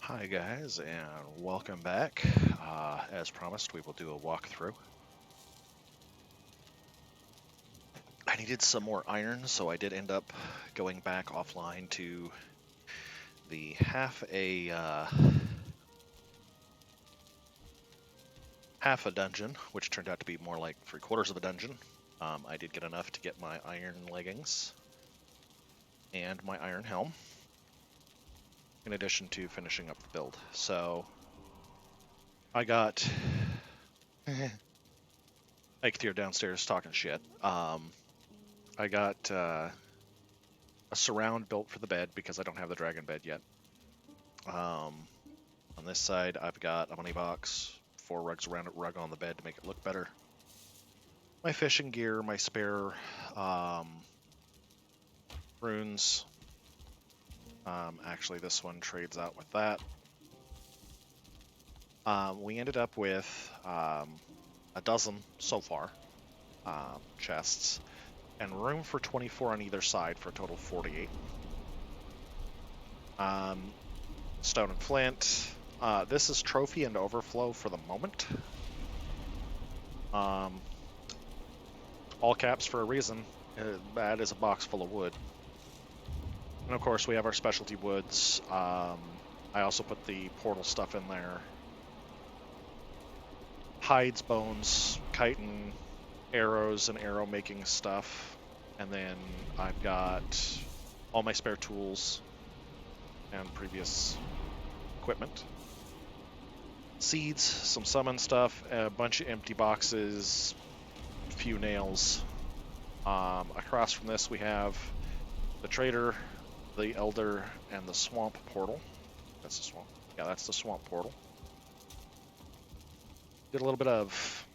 Hi guys, and welcome back. As promised, we will do a walkthrough. I needed some more iron, so I did end up going back offline to the half a dungeon, which turned out to be more like 3/4 of a dungeon. I did get enough to get my iron leggings and my iron helm, in addition to finishing up the build. So I got Ike Thier downstairs talking shit. I got a surround built for the bed because I don't have the dragon bed yet. On this side, I've got a money box, 4 rugs around it, rug on the bed to make it look better. My fishing gear, my spare runes. Actually, this one trades out with that. We ended up with a dozen so far chests, and room for 24 on either side for a total of 48. Stone and flint. This is trophy and overflow for the moment. All caps for a reason. That is a box full of wood. And of course we have our specialty woods. I also put the portal stuff in there. Hides, bones, chitin, arrows, and arrow making stuff. And then I've got all my spare tools and previous equipment. Seeds, some summon stuff, a bunch of empty boxes, a few nails. Across from this we have the trader, the elder, and the swamp portal. That's the swamp. Yeah, that's the swamp portal. Did a little bit of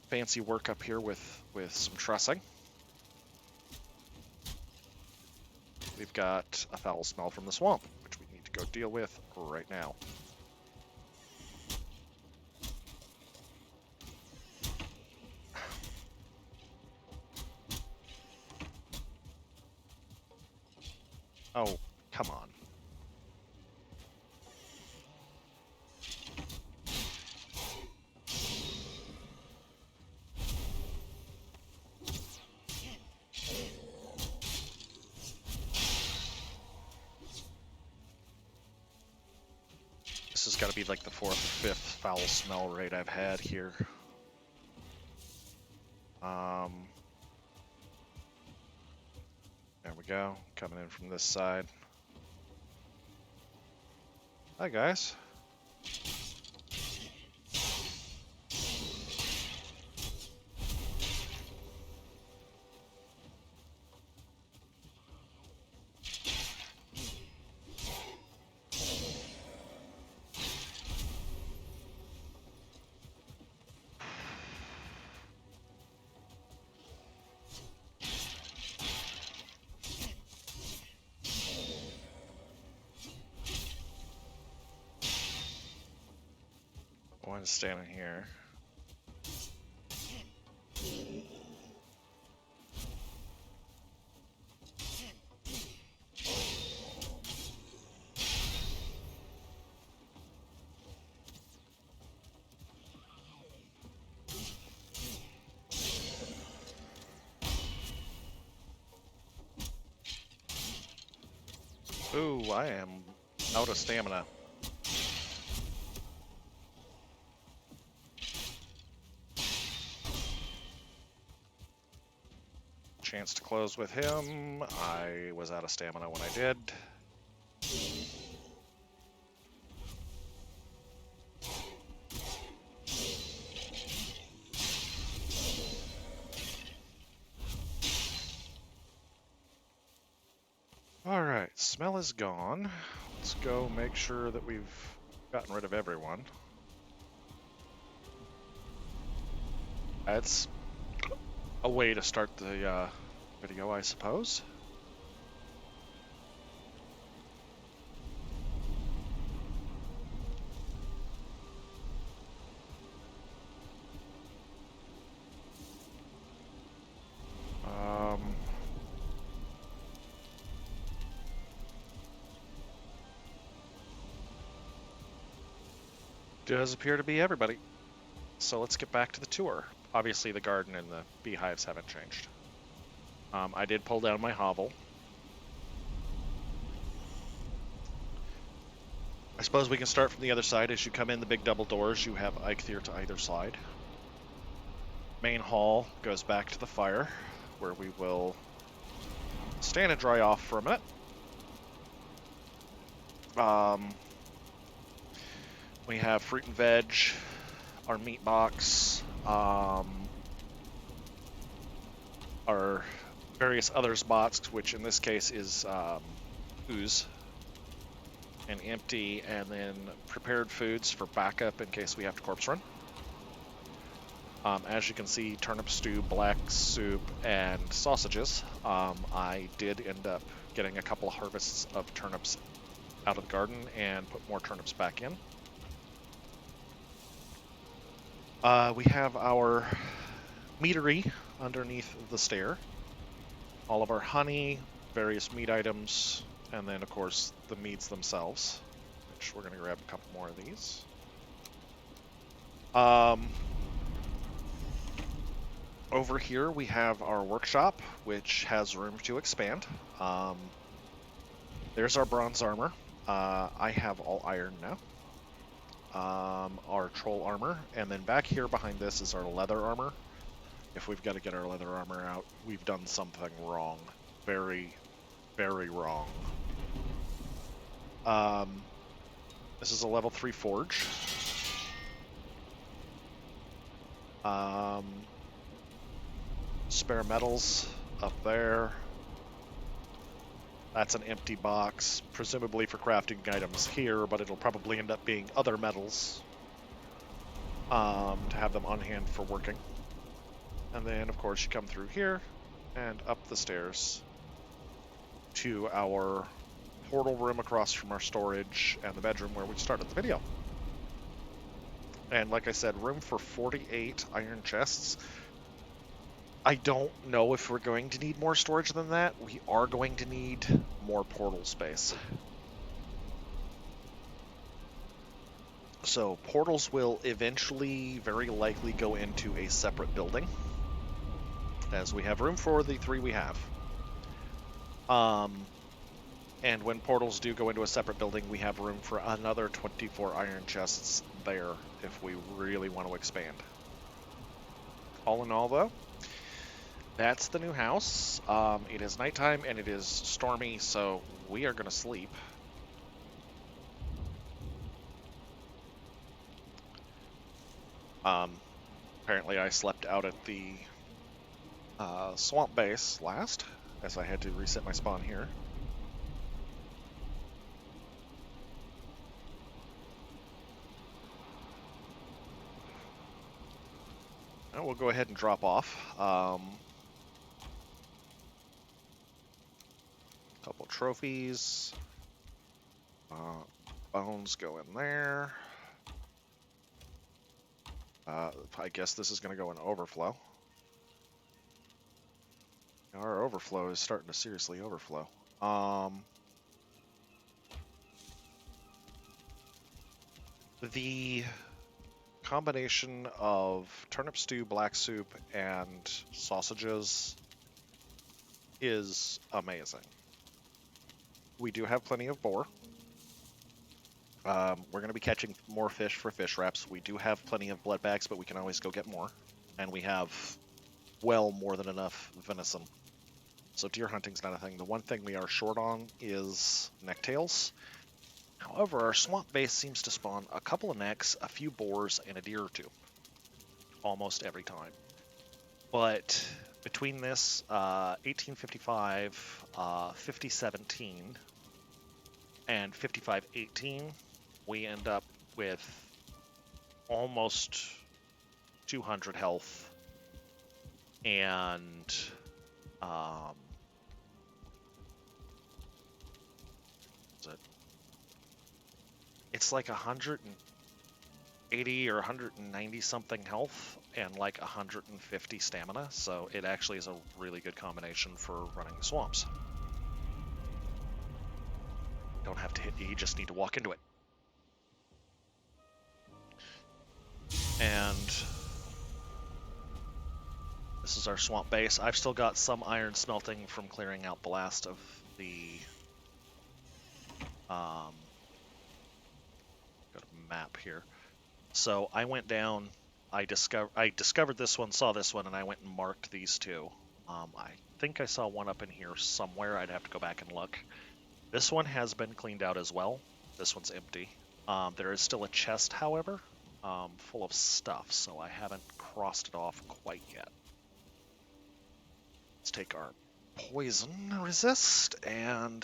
fancy work up here with some trussing. We've got a foul smell from the swamp, which we need to go deal with right now. Oh, come on. This has got to be like the 4th or 5th foul smell raid I've had here. There we go, coming in from this side. Hi guys. One is standing here. Ooh, I am out of stamina. Chance to close with him. I was out of stamina when I did. Alright, smell is gone. Let's go make sure that we've gotten rid of everyone. That's a way to start the video, I suppose. Does appear to be everybody. So let's get back to the tour. Obviously, the garden and the beehives haven't changed. I did pull down my hovel. I suppose we can start from the other side. As you come in the big double doors, you have Eikthyr to either side. Main hall goes back to the fire, where we will stand and dry off for a minute. We have fruit and veg, our meat box, our various other spots, which in this case is ooze and empty, and then prepared foods for backup in case we have to corpse run. As you can see, turnip stew, black soup, and sausages. I did end up getting a couple of harvests of turnips out of the garden and put more turnips back in. We have our meadery underneath the stair. All of our honey, various meat items, and then, of course, the meats themselves, which we're going to grab a couple more of these. Over here, we have our workshop, which has room to expand. There's our bronze armor. I have all iron now. Our troll armor, and then back here behind this is our leather armor. If we've got to get our leather armor out, we've done something wrong. Very, very wrong. This is a level 3 forge. Spare metals up there. That's an empty box, presumably for crafting items here, but it'll probably end up being other metals to have them on hand for working. And then, of course, you come through here and up the stairs to our portal room across from our storage and the bedroom where we started the video. And like I said, room for 48 iron chests. I don't know if we're going to need more storage than that. We are going to need more portal space. So portals will eventually very likely go into a separate building, as we have room for the 3 we have. And when portals do go into a separate building, we have room for another 24 iron chests there if we really want to expand. All in all, though, that's the new house. It is nighttime and it is stormy, so we are going to sleep. Apparently I slept out at the swamp base last, as I had to reset my spawn here. We'll go ahead and drop off. Couple trophies. Bones go in there. I guess this is going to go in overflow. Our overflow is starting to seriously overflow. The combination of turnip stew, black soup, and sausages is amazing. We do have plenty of boar. We're going to be catching more fish for fish wraps. We do have plenty of blood bags, but we can always go get more. And we have well more than enough venison. So deer hunting's not a thing. The one thing we are short on is necktails. However, our swamp base seems to spawn a couple of necks, a few boars, and a deer or two. Almost every time. But between this 1855, 5017, and 5518, we end up with almost 200 health and it's like 180 or 190 something health and like 150 stamina, so it actually is a really good combination for running the swamps. Don't have to hit E, you just need to walk into it. And this is our swamp base. I've still got some iron smelting from clearing out the last of the go to map here. So I went down, I discovered this one, saw this one, and I went and marked these two. I think I saw one up in here somewhere. I'd have to go back and look. This one has been cleaned out as well. This one's empty. There is still a chest, however, full of stuff, so I haven't crossed it off quite yet. Let's take our poison resist and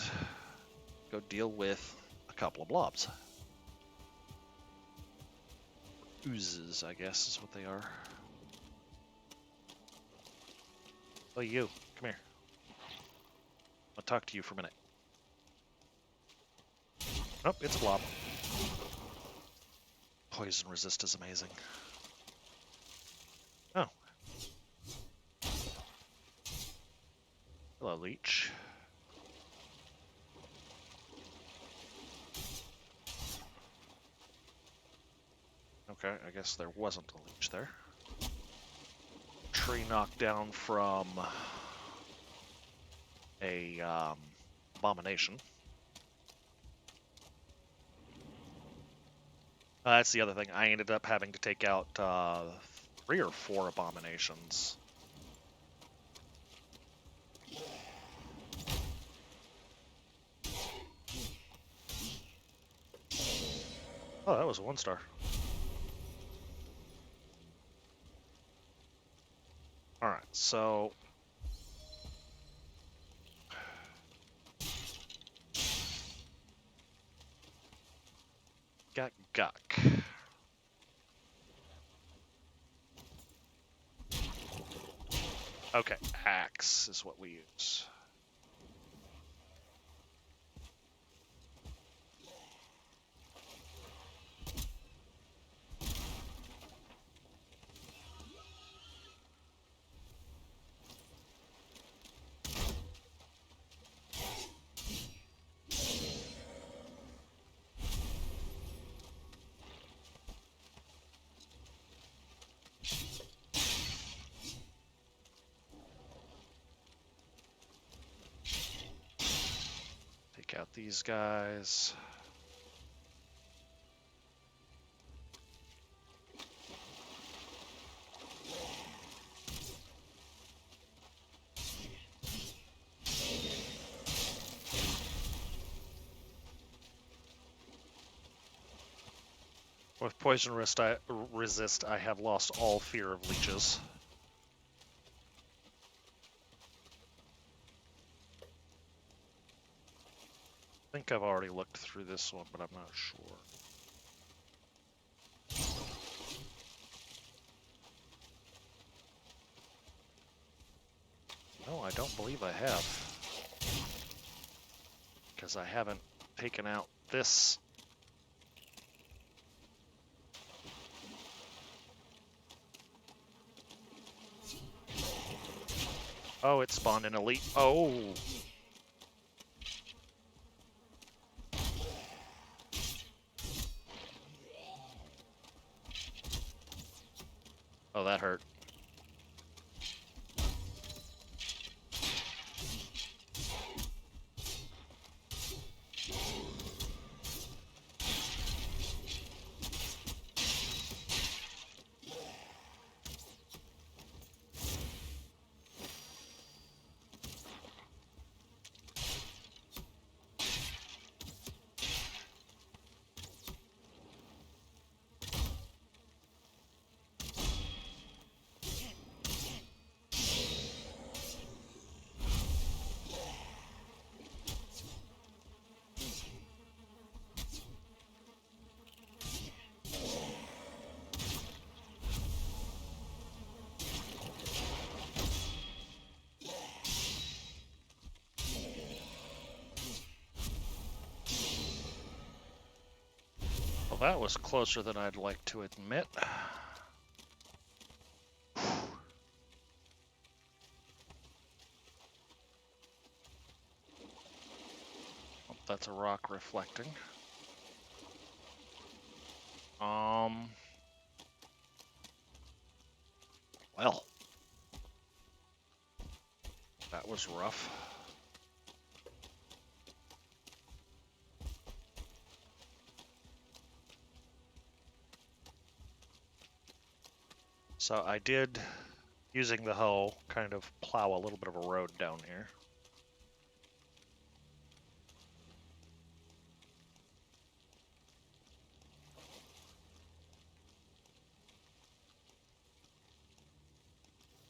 go deal with a couple of blobs. Oozes, I guess, is what they are. Oh, you. Come here. I'll talk to you for a minute. Nope, it's a blob. Poison resist is amazing. Oh. Hello, leech. Okay, I guess there wasn't a leech there. Tree knocked down from a abomination. That's the other thing. I ended up having to take out 3 or 4 abominations. Oh, that was a 1-star. Alright, so got Guck. Okay, axe is what we use. Take out these guys. With poison resist, I have lost all fear of leeches. I think I've already looked through this one, but I'm not sure. No, I don't believe I have. Because I haven't taken out this. Oh, it spawned an elite. Oh! Oh, that hurt. Well, that was closer than I'd like to admit. Oh, that's a rock reflecting. Well, that was rough. So I did, using the hoe, kind of plow a little bit of a road down here.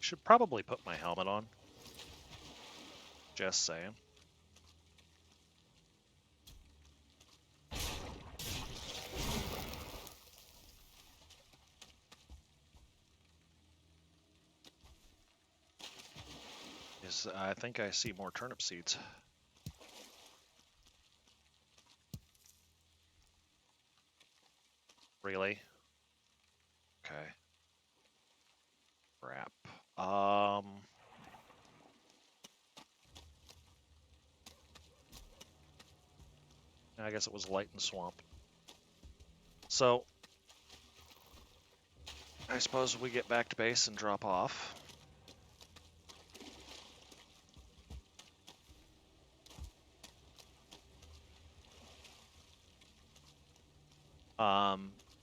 Should probably put my helmet on. Just saying. I think I see more turnip seeds. Really? Okay. Crap. I guess it was light in the swamp. So, I suppose we get back to base and drop off.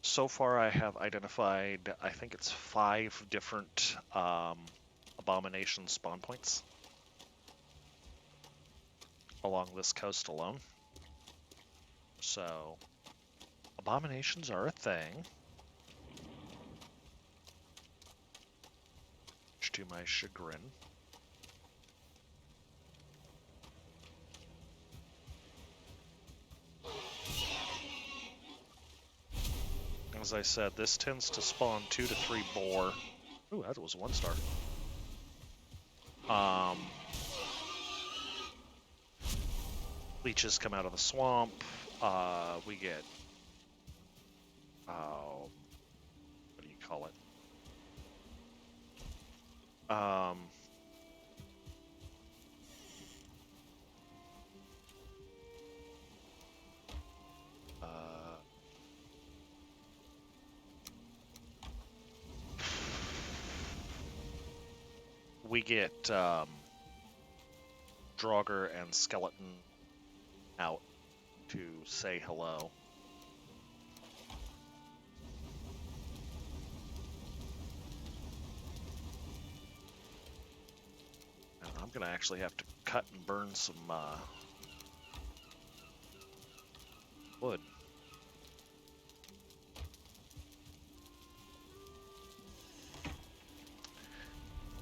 So far I have identified, I think it's 5 different abomination spawn points along this coast alone. So, abominations are a thing. Much to my chagrin. As I said, this tends to spawn 2 to 3 boar. Ooh, that was 1 star. Leeches come out of the swamp. We get, what do you call it? We get Draugr and Skeleton out to say hello. And I'm gonna actually have to cut and burn some wood.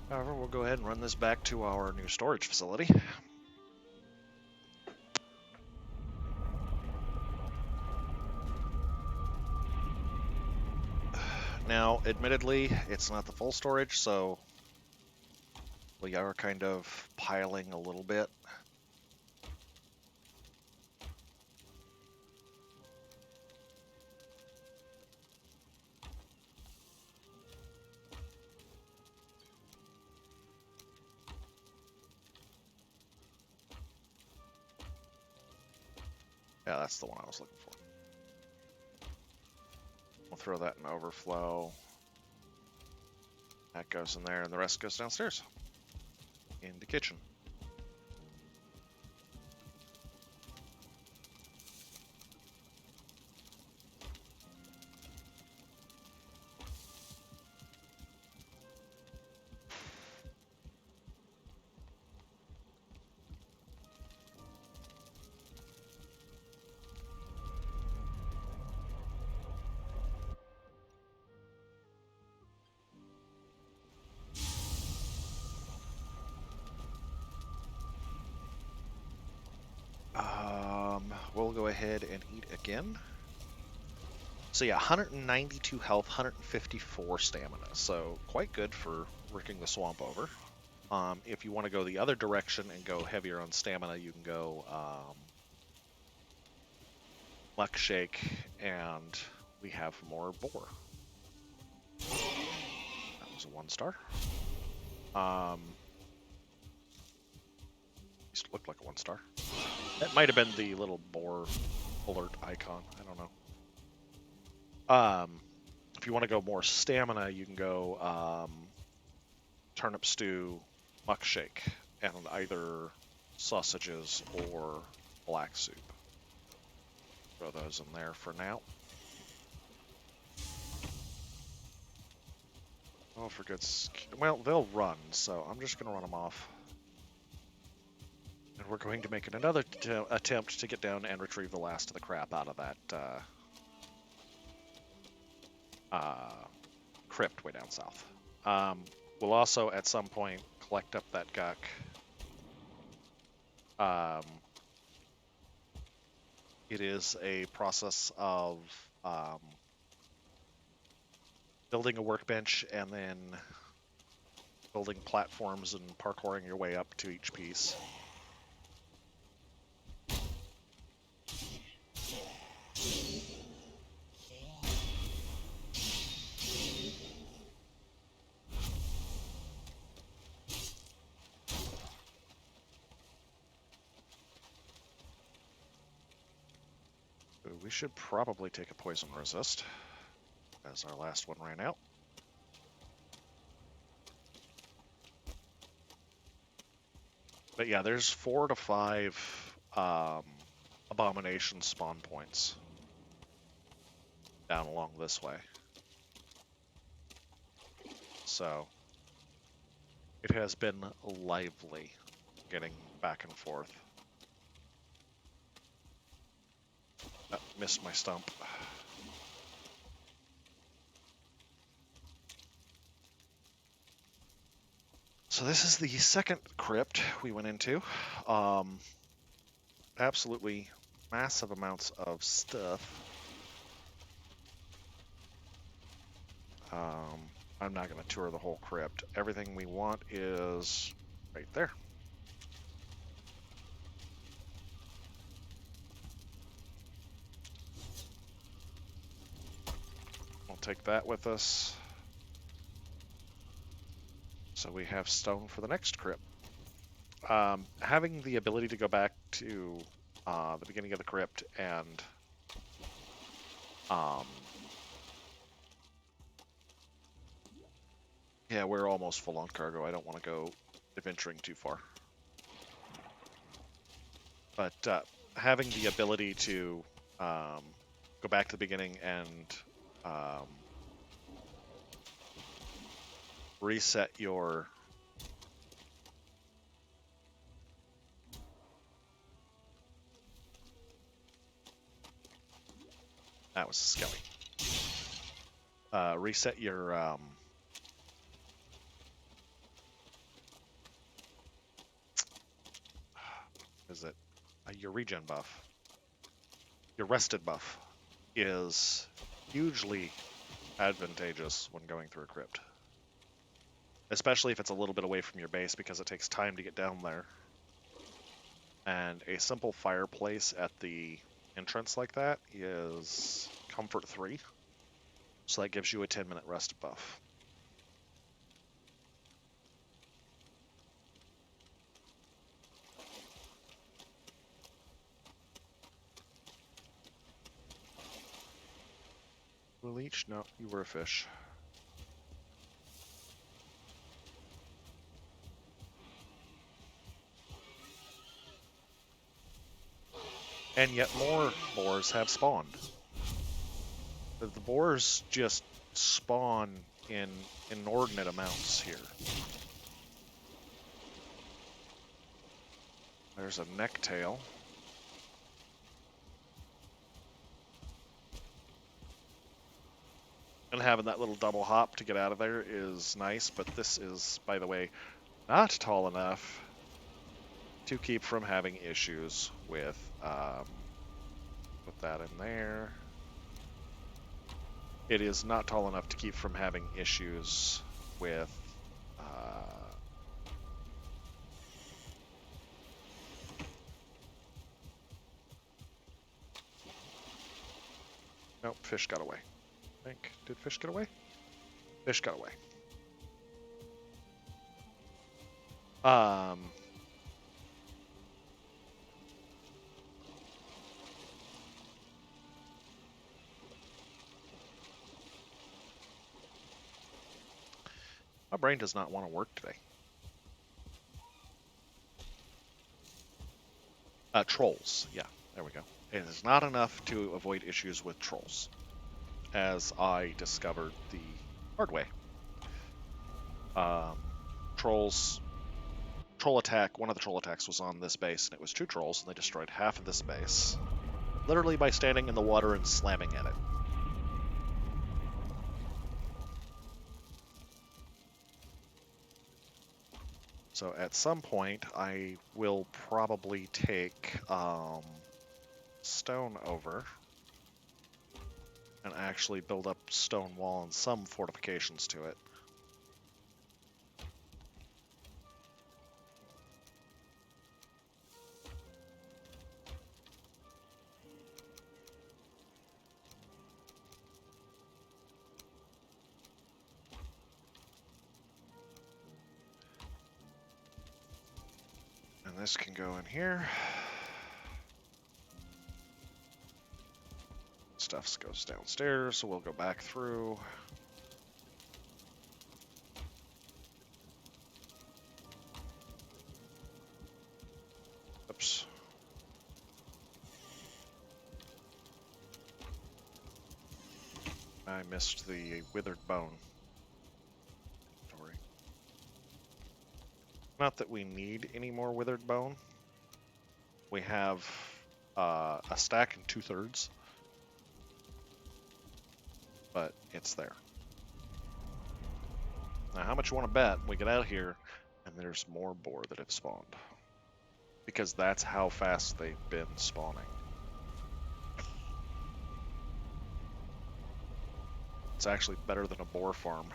However, we'll go ahead and run this back to our new storage facility. Now, admittedly, it's not the full storage, so we are kind of piling a little bit. Yeah, that's the one I was looking for. We'll throw that in overflow. That goes in there, and the rest goes downstairs in the kitchen. We'll go ahead and eat again. So yeah, 192 health, 154 stamina. So quite good for working the swamp over. If you want to go the other direction and go heavier on stamina, you can go Luck Shake, and we have more boar. That was a 1 star. At least it looked like a 1 star. That might have been the little boar alert icon. I don't know. If you want to go more stamina, you can go turnip stew muck shake and either sausages or black soup. Throw those in there for now. Oh, for goodness. Well, they'll run, so I'm just going to run them off. And we're going to make another attempt to get down and retrieve the last of the crap out of that crypt way down south. We'll also, at some point, collect up that guck. It is a process of building a workbench and then building platforms and parkouring your way up to each piece. We should probably take a poison resist, as our last one ran out. But yeah, there's 4 to 5 abomination spawn points down along this way. So it has been lively getting back and forth. Missed my stump. So this is the second crypt we went into. Absolutely massive amounts of stuff. I'm not going to tour the whole crypt. Everything we want is right there. We'll take that with us. So we have stone for the next crypt. Having the ability to go back to the beginning of the crypt and yeah, we're almost full on cargo. I don't want to go adventuring too far. But having the ability to go back to the beginning and reset your that was Skelly. Reset your is it your regen buff? Your rested buff is hugely advantageous when going through a crypt. Especially if it's a little bit away from your base because it takes time to get down there. And a simple fireplace at the entrance like that is comfort 3. So that gives you a 10-minute rest buff. Leech? No, you were a fish. And yet more boars have spawned. The boars just spawn in inordinate amounts here. There's a necktail. And having that little double hop to get out of there is nice, but this is, by the way, not tall enough to keep from having issues with, put that in there. It is not tall enough to keep from having issues with, nope, fish got away. I think, did fish get away? Fish got away. My brain does not want to work today. Trolls. Yeah, there we go. It is not enough to avoid issues with trolls, as I discovered the hard way. Trolls. Troll attack. One of the troll attacks was on this base, and it was 2 trolls, and they destroyed half of this base, literally by standing in the water and slamming at it. So at some point, I will probably take stone over and actually build up stone wall and some fortifications to it. And this can go in here. Stuff goes downstairs, so we'll go back through. Oops. I missed the withered bone. Sorry. Not that we need any more withered bone. We have a stack and 2/3. But it's there. Now, how much you want to bet we get out here and there's more boar that have spawned? Because that's how fast they've been spawning. It's actually better than a boar farm.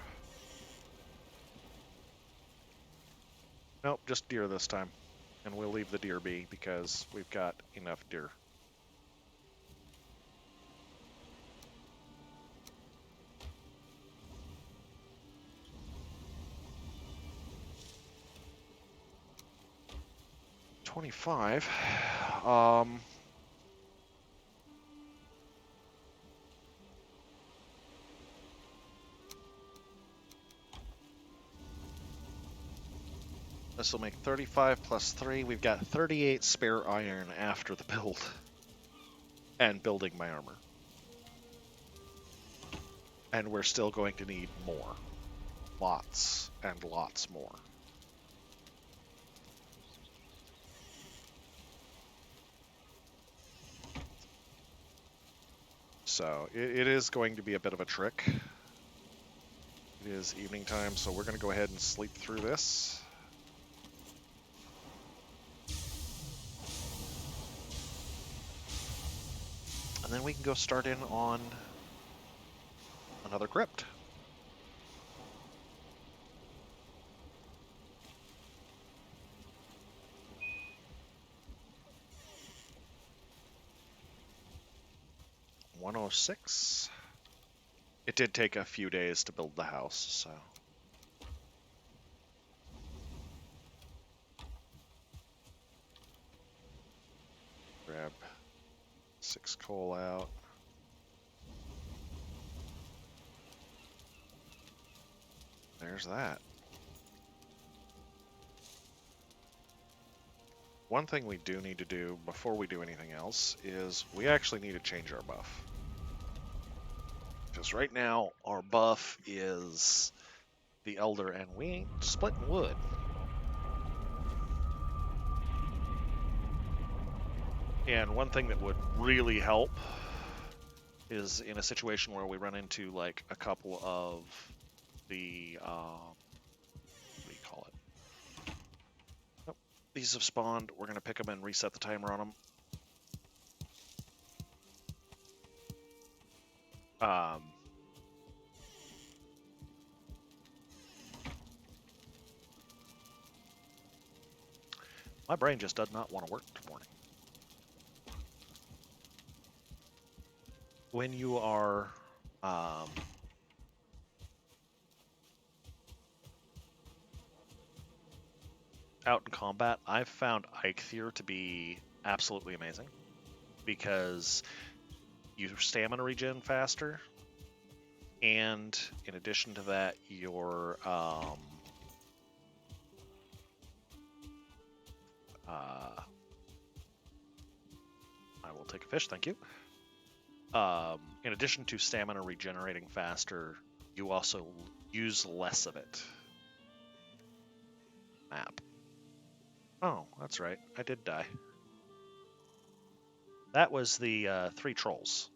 Nope, just deer this time. And we'll leave the deer be because we've got enough deer. $25. This will make 35 plus 3. We've got 38 spare iron after the build. And building my armor. And we're still going to need more. Lots and lots more. So it is going to be a bit of a trick. It is evening time, so we're going to go ahead and sleep through this. And then we can go start in on another crypt. $106. It did take a few days to build the house, so. Grab 6 coal out. There's that. One thing we do need to do before we do anything else is we actually need to change our buff. Because right now our buff is the Elder and we ain't splitting wood. And one thing that would really help is in a situation where we run into like a couple of the, what do you call it? Nope. These have spawned. We're going to pick them and reset the timer on them. My brain just does not want to work this morning. When you are out in combat, I've found Eikthyr to be absolutely amazing because your stamina regen faster, and in addition to that, your I will take a fish, thank you. In addition to stamina regenerating faster, you also use less of it. Map. Oh, that's right. I did die. That was the 3 trolls.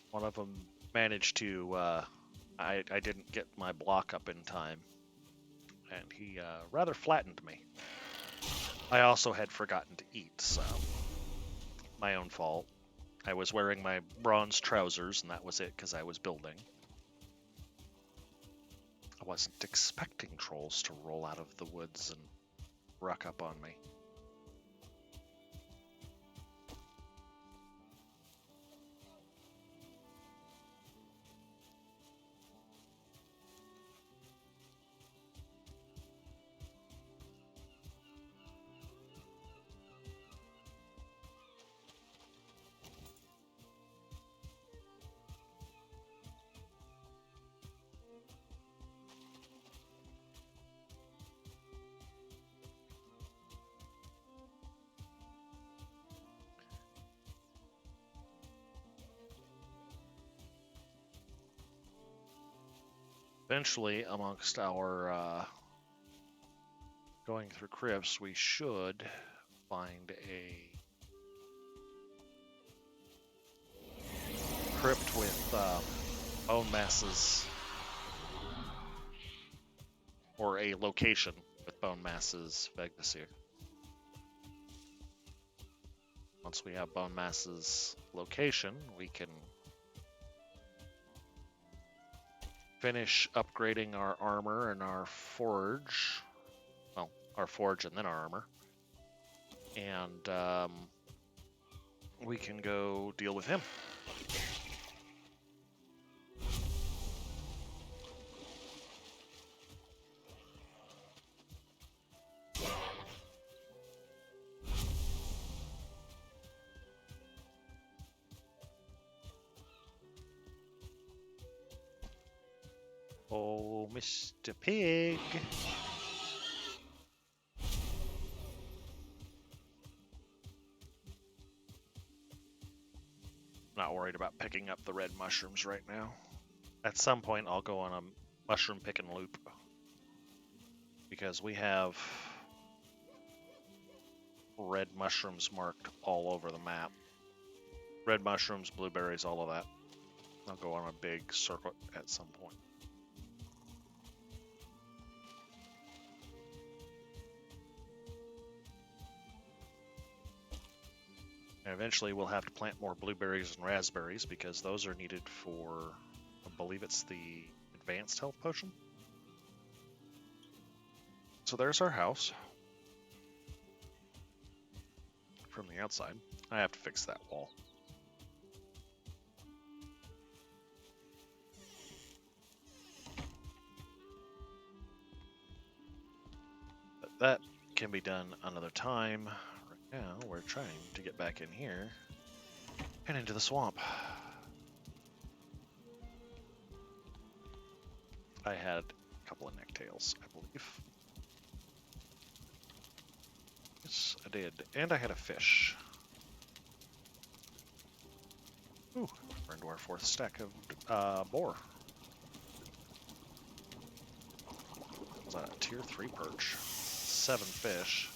One of them managed to, I didn't get my block up in time, and he rather flattened me. I also had forgotten to eat, so my own fault. I was wearing my bronze trousers, and that was it because I was building. I wasn't expecting trolls to roll out of the woods and ruck up on me. Eventually, amongst our going through crypts, we should find a crypt with bone masses, or a location with bone masses Vegnaseer. Once we have bone masses location, we can finish upgrading our armor and our forge. Well, our forge and then our armor. And we can go deal with him. Oh, Mr. Pig. Not worried about picking up the red mushrooms right now. At some point, I'll go on a mushroom picking loop. Because we have red mushrooms marked all over the map. Red mushrooms, blueberries, all of that. I'll go on a big circuit at some point. And eventually we'll have to plant more blueberries and raspberries because those are needed for, I believe it's the advanced health potion. So there's our house. From the outside. I have to fix that wall. But that can be done another time. Right now, we're trying to get back in here and into the swamp. I had a couple of necktails, I believe. Yes, I did. And I had a fish. Ooh, we're into our 4th stack of boar. Was that a tier 3 perch? 7 fish.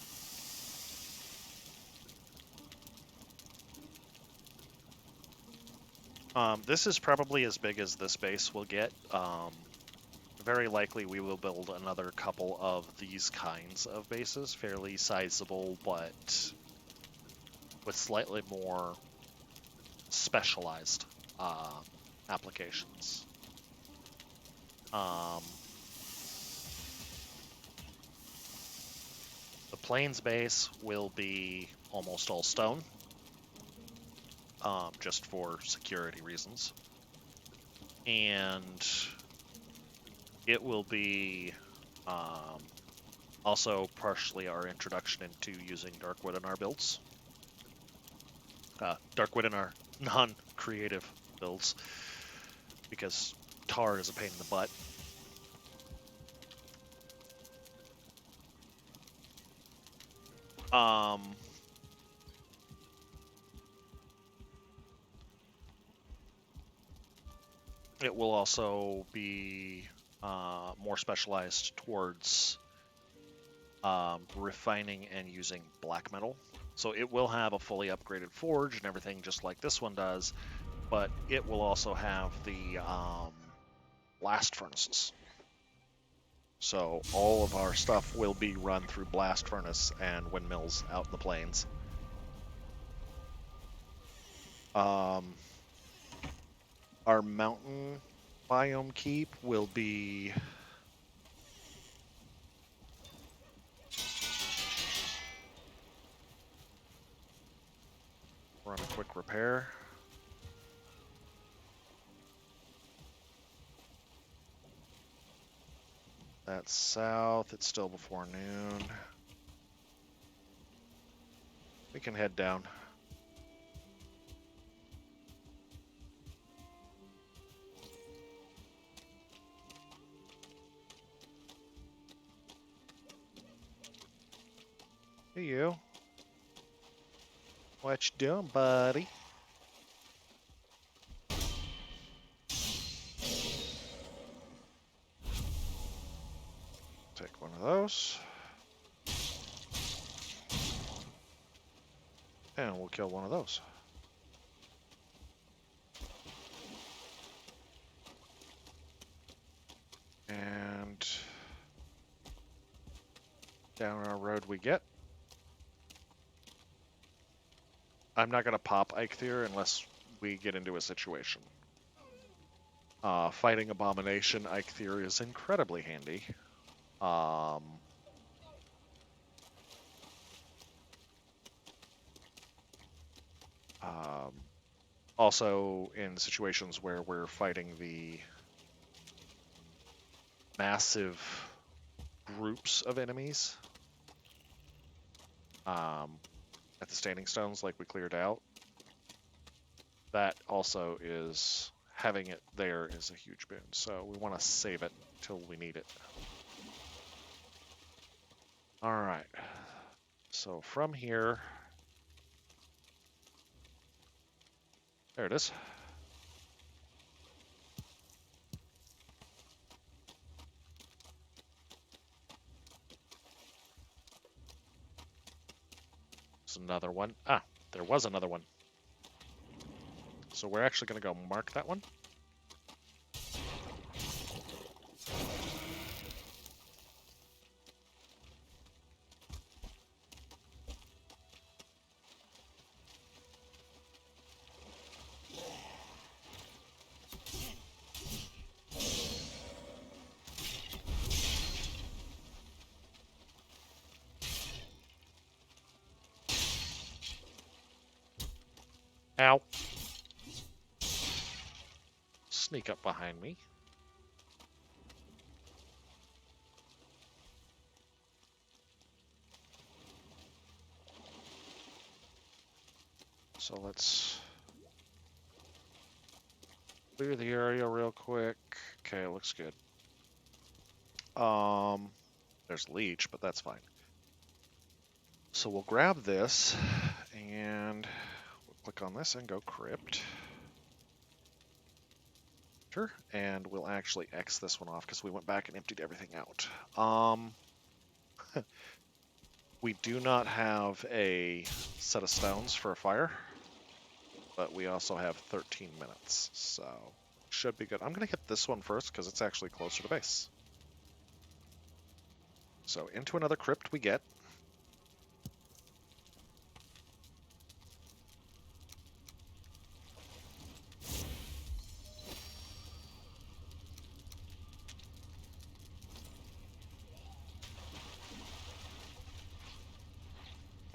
This is probably as big as this base will get. Very likely we will build another couple of these kinds of bases, fairly sizable, but with slightly more specialized applications. The Plains base will be almost all stone, just for security reasons. And it will be Also, partially our introduction into using Darkwood in our builds. Darkwood in our non-creative builds, because tar is a pain in the butt. It will also be more specialized towards refining and using black metal. So it will have a fully upgraded forge and everything just like this one does, but it will also have the blast furnaces. So all of our stuff will be run through blast furnace and windmills out in the plains. Our mountain biome keep will be run a quick repair. That's south. It's still before noon. We can head down. Hey, you. What you doing, buddy? Take one of those. And we'll kill one of those. And down our road we get. I'm not going to pop Eikthyr unless we get into a situation. Fighting Abomination, Eikthyr is incredibly handy. Also, in situations where we're fighting the massive groups of enemies, at the Standing Stones like we cleared out, that also is, having it there is a huge boon. So we want to save it till we need it. Alright, so from here, there it is. There's another one. Ah, there was another one. So we're actually going to go mark that one. Ow. Sneak up behind me. So let's clear the area real quick. Okay, looks good. There's leech, but that's fine. So we'll grab this and we'll click on this and go crypt. And we'll actually X this one off because we went back and emptied everything out. We do not have a set of stones for a fire, but we also have 13 minutes, so should be good. I'm going to hit this one first because it's actually closer to base. So into another crypt we get.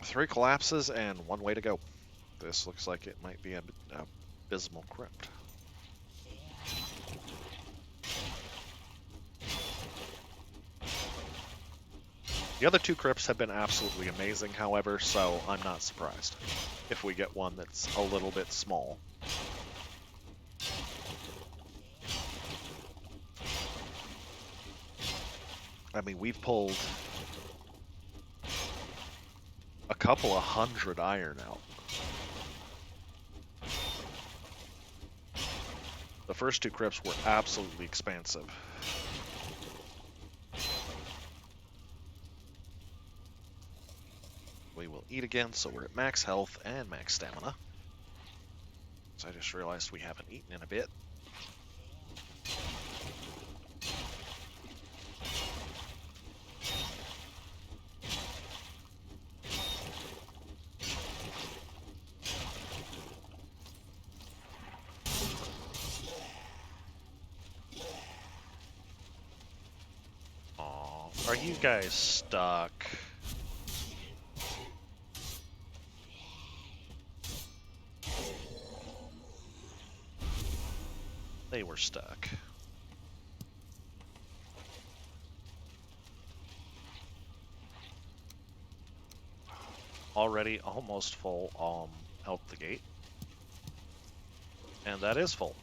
Three collapses and one way to go. This looks like it might be an abysmal crypt. The other two crypts have been absolutely amazing, however, so I'm not surprised if we get one that's a little bit small. I mean, we've pulled a couple of 100 iron out. The first two crypts were absolutely expansive. We will eat again, so we're at max health and max stamina. So I just realized we haven't eaten in a bit. Aw, are you guys stuck? They were stuck. Already almost full out the gate. And that is full.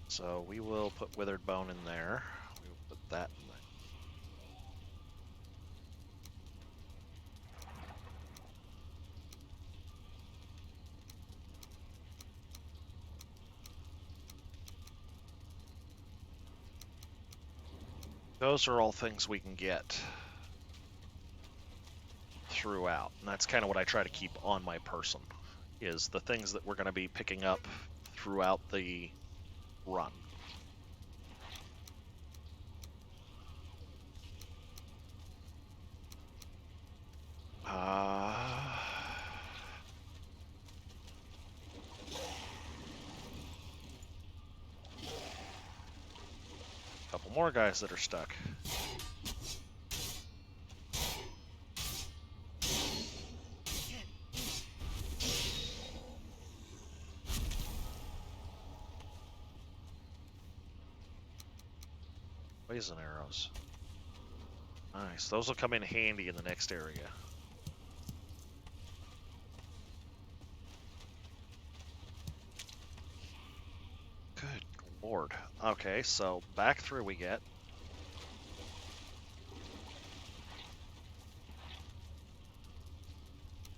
So we will put Withered Bone in there. We will put that in there. Those are all things we can get throughout, and that's kind of what I try to keep on my person, is the things that we're going to be picking up throughout the run. Couple more guys that are stuck. Poison arrows. Nice. Those will come in handy in the next area. Good lord. Okay, so back through we get.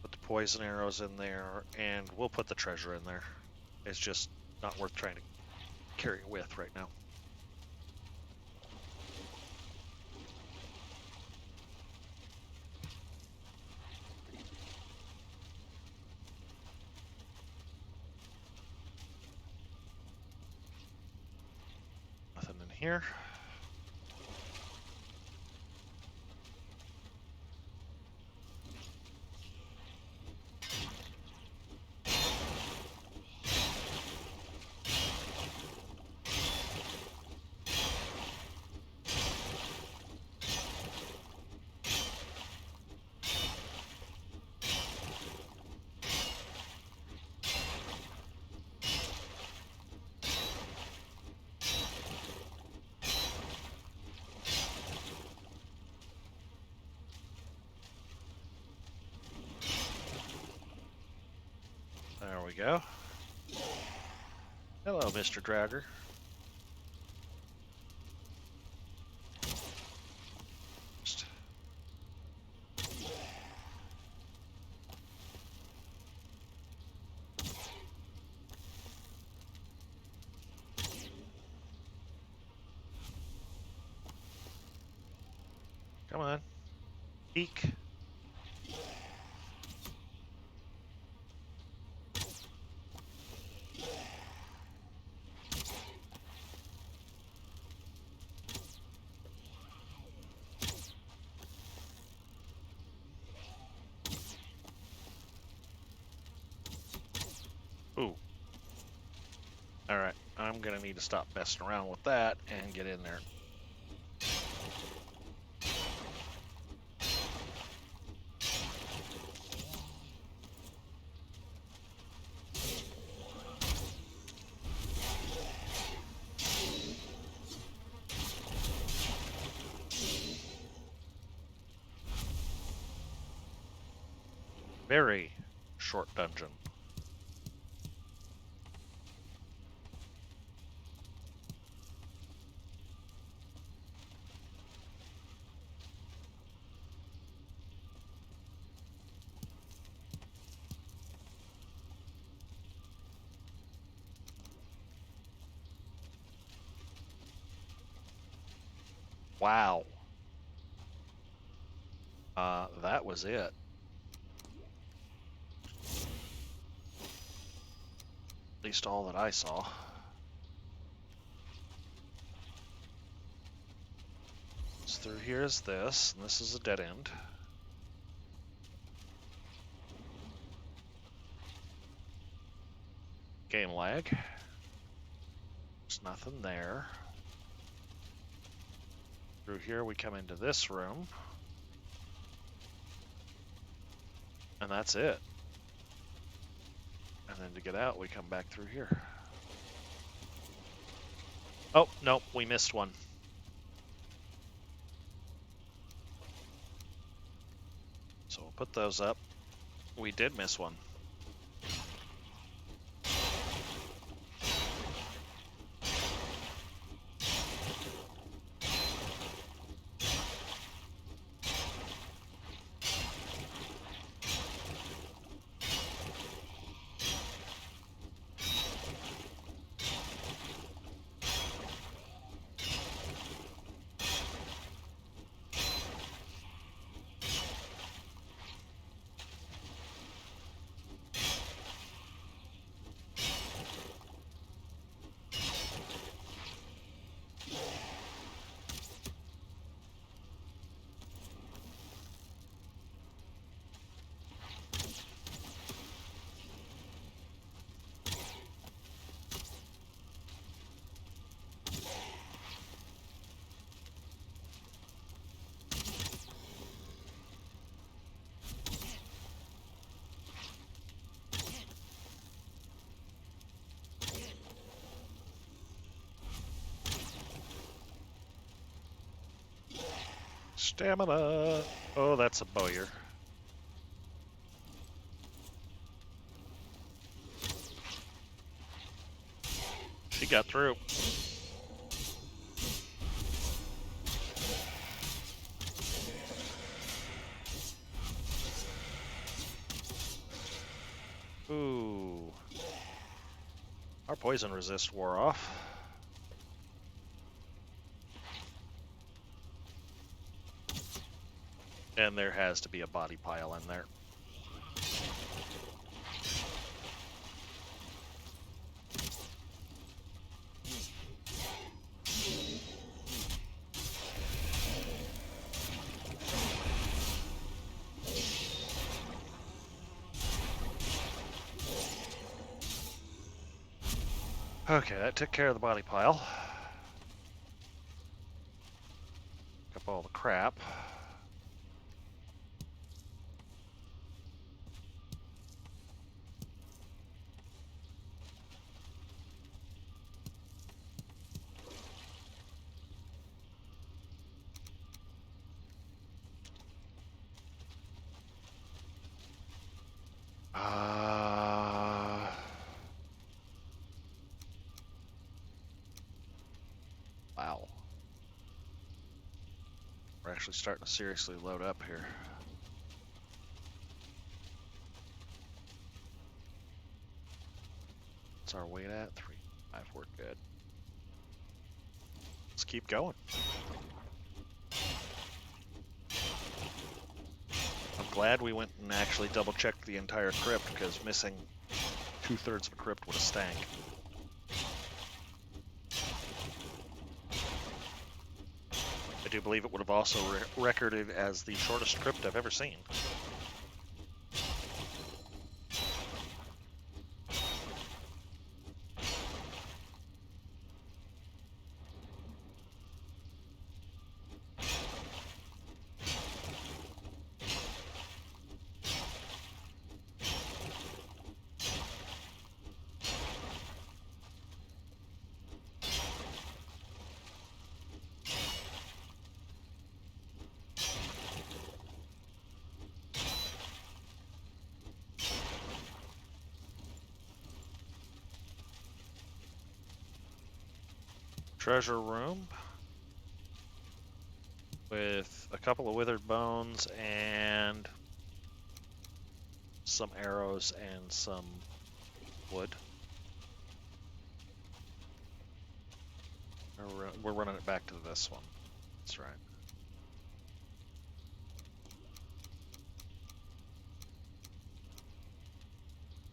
Put the poison arrows in there, and we'll put the treasure in there. It's just not worth trying to carry it with right now. Nothing in here. There we go. Hello, Mr. Dragger. Come on. Peek. Ooh. Alright, I'm gonna need to stop messing around with that and get in there. Very short dungeon. Wow. That was it. At least all that I saw. So through here is this, and this is a dead end. Game lag. There's nothing there. Through here we come into this room. And that's it. And then to get out, we come back through here. Oh, nope, we missed one. So we'll put those up. We did miss one. Stamina! Oh, that's a bowyer. She got through. Ooh. Our poison resist wore off. And there has to be a body pile in there. Okay, that took care of the body pile. Pick up all the crap. Wow. We're actually starting to seriously load up here. What's our weight at? 3, 5, we're good. Let's keep going. I'm glad we went and actually double-checked the entire crypt, because missing 2/3 of a crypt would have stank. I do believe it would have also recorded as the shortest crypt I've ever seen. treasure room with a couple of withered bones and some arrows and some wood. We're running it back to this one. That's right.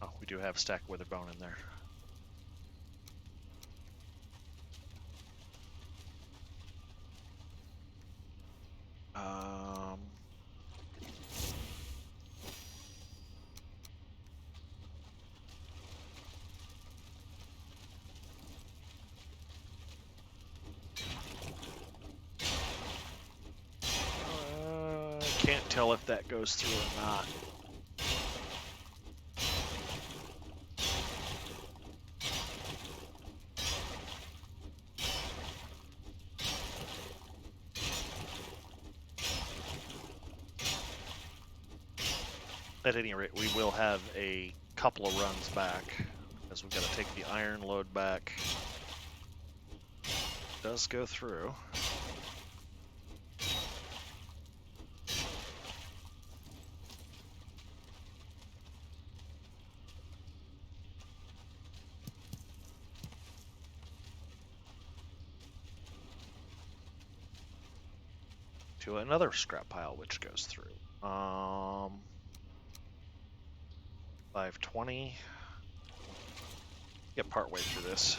Oh, we do have a stack of withered bone in there. Can't tell if that goes through or not. At any rate, we will have a couple of runs back, as we've got to take the iron load back. It does go through. To another scrap pile, which goes through. 520. Get part way through this.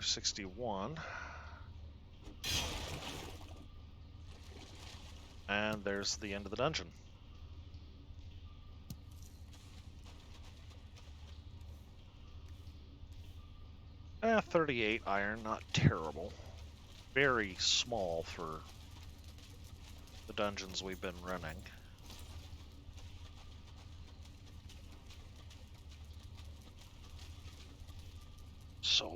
$561. And there's the end of the dungeon. 38 iron, not terrible. Very small for the dungeons we've been running. So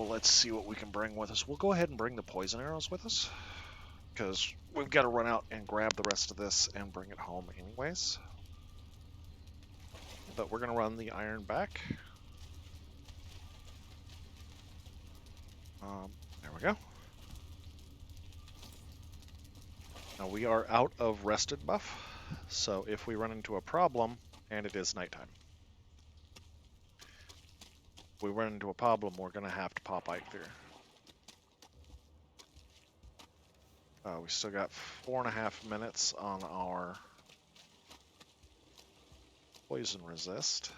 let's see what we can bring with us. We'll go ahead and bring the poison arrows with us, because we've got to run out and grab the rest of this and bring it home anyways. But we're going to run the iron back. There we go. Now we are out of rested buff, so if we run into a problem, and it is nighttime, if we run into a problem, we're going to have to pop Eikthyr. We still got 4.5 minutes on our poison resist.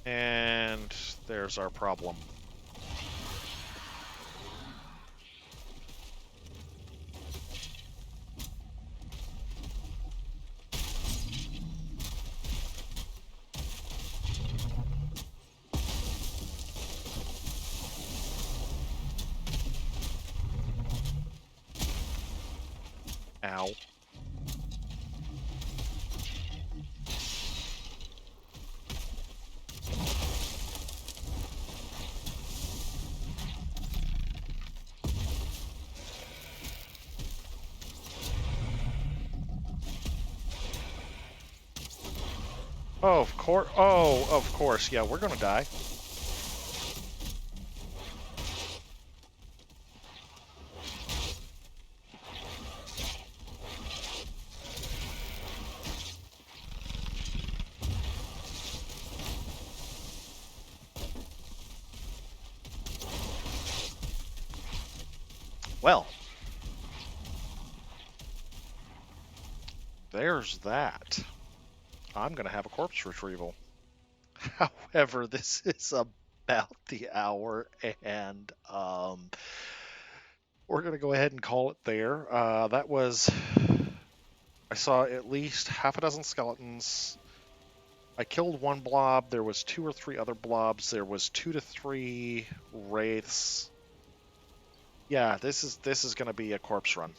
And there's our problem. Ow. Oh, of course. Oh, of course. Yeah, we're gonna die. Well, there's that. I'm going to have a corpse retrieval. However, this is about the hour, and we're going to go ahead and call it there. That was. I saw at least half a dozen skeletons. I killed one blob. There was 2 or 3 other blobs. There was 2 to 3 wraiths. Yeah, this is going to be a corpse run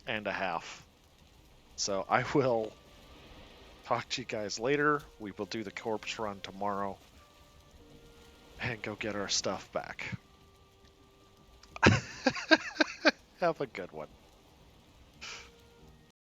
and a half. So I will talk to you guys later. We will do the corpse run tomorrow and go get our stuff back. Have a good one.